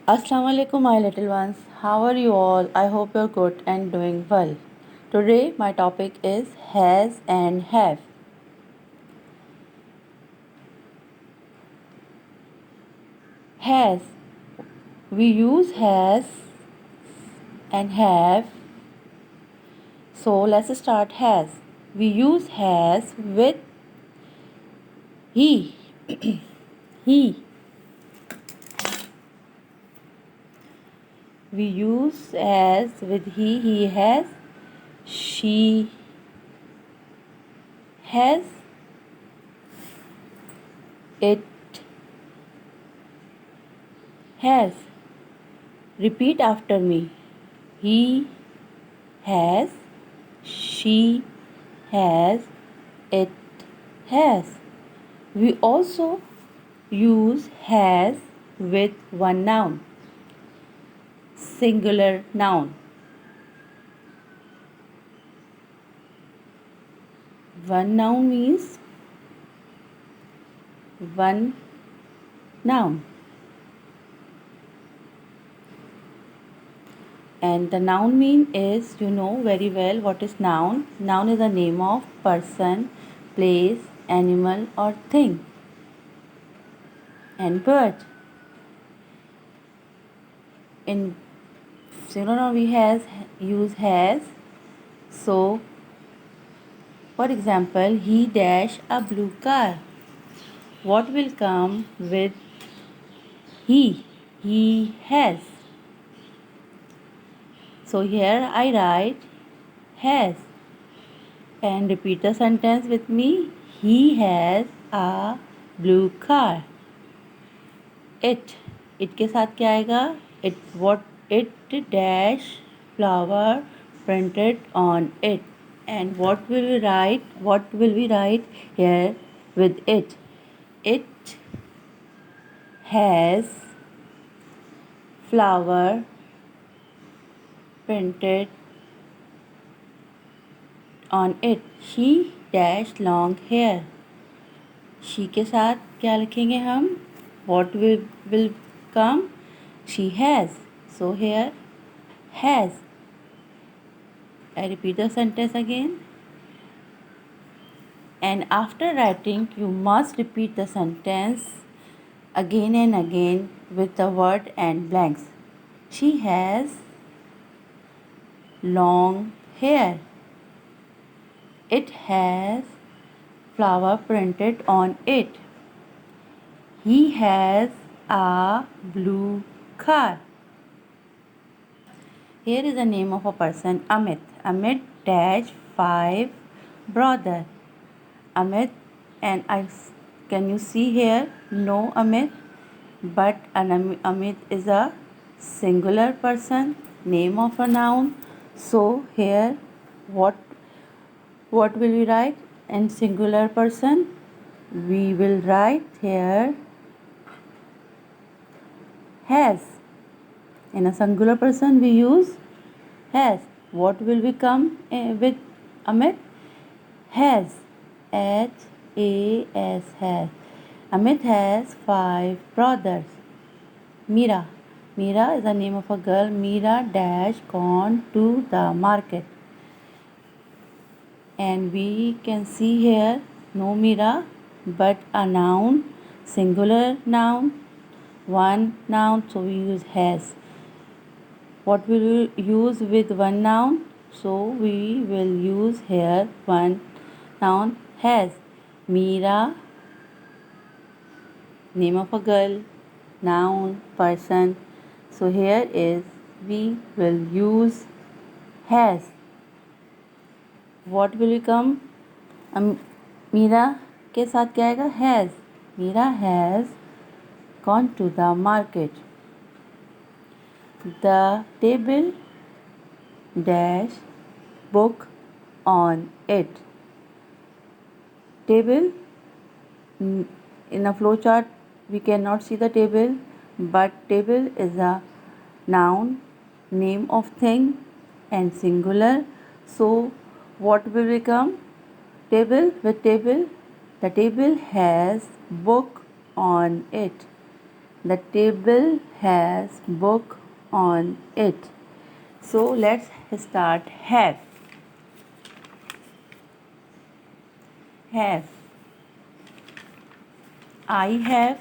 Assalamu alaikum, my little ones. How are you all? I hope you're good and doing well. Today, my topic is has and have. Has. We use has and have. So, let's start has. We use has with he. He. We use as with he. He has. She has. It has. Repeat after me. He has. She has. It has. We also use has with one noun, singular noun. One noun means one noun. And the noun mean is, you know very well what is noun. Noun is the name of person, place, animal or thing. And bird. In singular we use has. So, for example, he dash a blue car. What will come with he? He has. So here I write has and repeat the sentence with me. He has a blue car. It के साथ क्या आएगा? It dash flower printed on it. And what will we write? What will we write here with it? It has flower printed on it. She dash long hair. She के साथ क्या लिखेंगे हम? What will come? She has. So here has. I repeat the sentence again. And after writing, you must repeat the sentence again and again with the word and blanks. She has long hair. It has flower printed on it. He has a blue car. Here is the name of a person, Amit. Amit dash 5 brother. Amit, and can you see here? No Amit, but Amit is a singular person, name of a noun. So here, what will we write in singular person? We will write here has. In a singular person, we use has. What will become with Amit? Has. Has. Has. Amit has 5 brothers. Meera. Meera is the name of a girl. Meera dash gone to the market. And we can see here no Meera, but a noun, singular noun, one noun, so we use has. What will we use with one noun? So we will use here one noun has. Meera, name of a girl, noun, person. So here is we will use has. What will become? Meera के साथ क्या आएगा? Has. Meera has gone to the market. The table dash book on it. Table, in a flowchart we cannot see the table, but table is a noun, name of thing and singular. So what will become? Table. With table, the table has book on it. The table has book on it. So let's start. Have. Have. I have.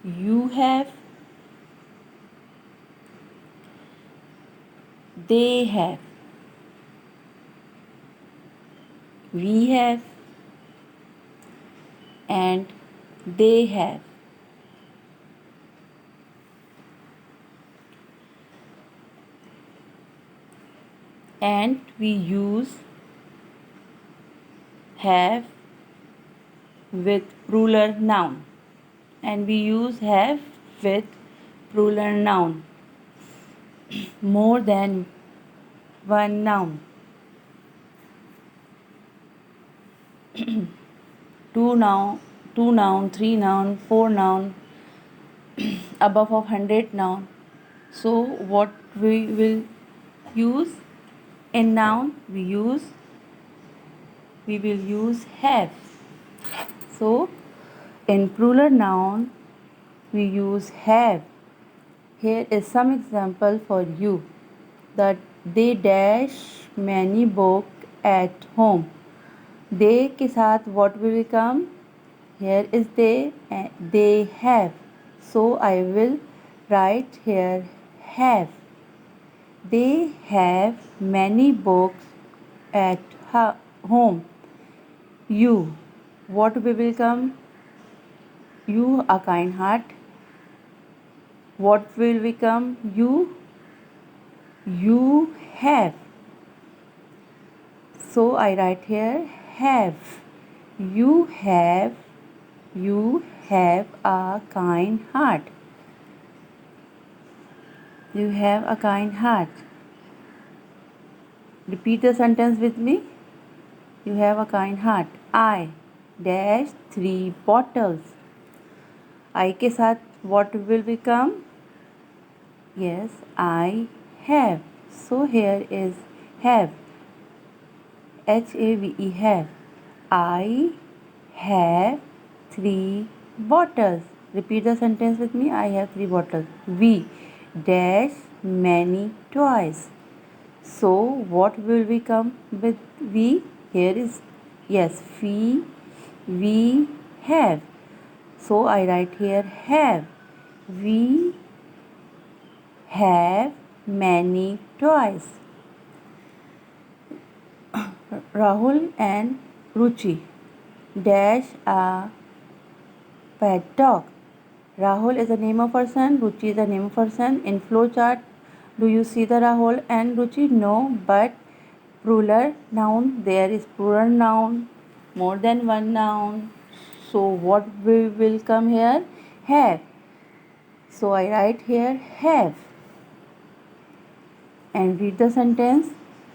You have. They have. We have. And they have. And we use have with plural noun. And we use have with plural noun. More than one noun. Two noun, three noun, four noun, above of 100 noun. So what we will use in noun? We will use have. So in plural noun we use have. Here is some example for you. That they dash many books at home. They के साथ what will come? Here is they have. So I will write here have. They have many books at home. You, what will come? You, a kind heart. What will become? You have. So I write here have. You have a kind heart. You have a kind heart. Repeat the sentence with me. You have a kind heart. I dash 3 bottles. I के साथ what will become? Yes, I have. So here is have. Have. Have. I have 3 bottles. Repeat the sentence with me. I have 3 bottles. We dash many toys. So what will become with we? Here is yes, we have. So I write here have. We have many toys. Rahul and Ruchi dash a pet dog. Rahul is the name of person, Ruchi is the name of person. In flowchart, do you see the Rahul and Ruchi? No, but plural noun, there is plural noun, more than one noun. So what will come here? Have. So I write here have. And read the sentence.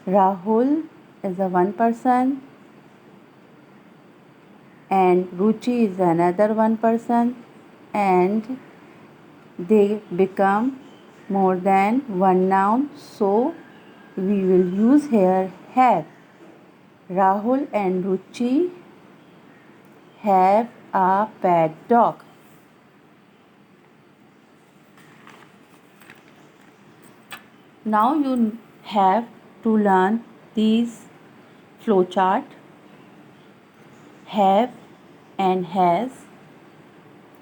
Rahul is a one person and Ruchi is another one person, and they become more than one noun. So we will use here have. Rahul and Ruchi have a pet dog. Now you have to learn these flowchart. Have and has.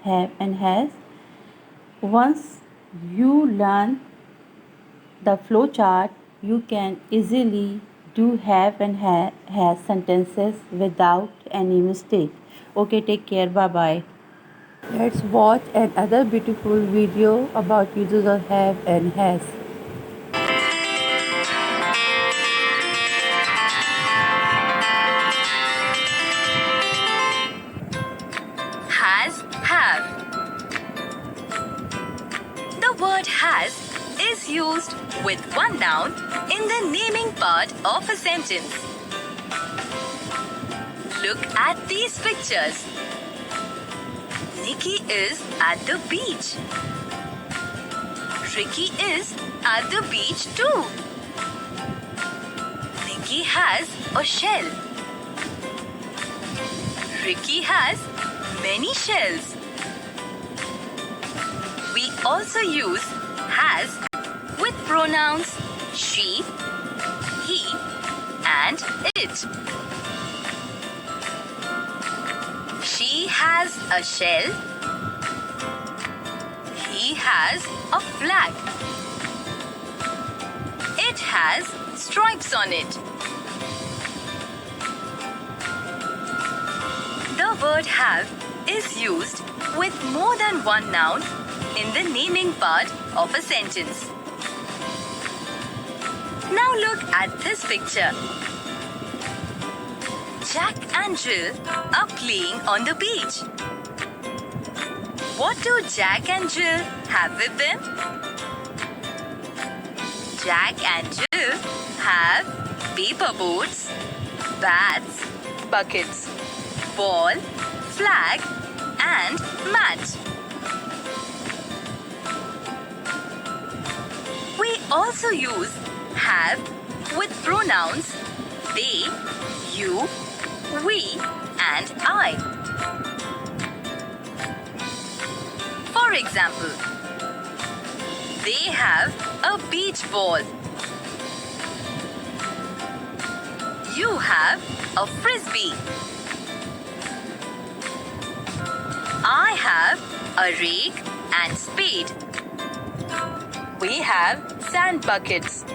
Have and has. Once you learn the flowchart, you can easily do have and has sentences without any mistake. Okay, take care. Bye bye. Let's watch another beautiful video about uses of have and has. Has, have. The word has is used with one noun in the naming part of a sentence. Look at these pictures. Nikki is at the beach. Ricky is at the beach too. Nikki has a shell. Ricky has many shells. also use has with pronouns she, he, and it. She has a shell. He has a flag. It has stripes on it. The word have is used with more than one noun in the naming part of a sentence. Now look at this picture. Jack and Jill are playing on the beach. What do Jack and Jill have with them? Jack and Jill have paper boats, bats, buckets, ball, flag, and mat. We also use have with pronouns they, you, we, and I. For example, they have a beach ball. You have a frisbee. I have a rake and spade. We have sand buckets.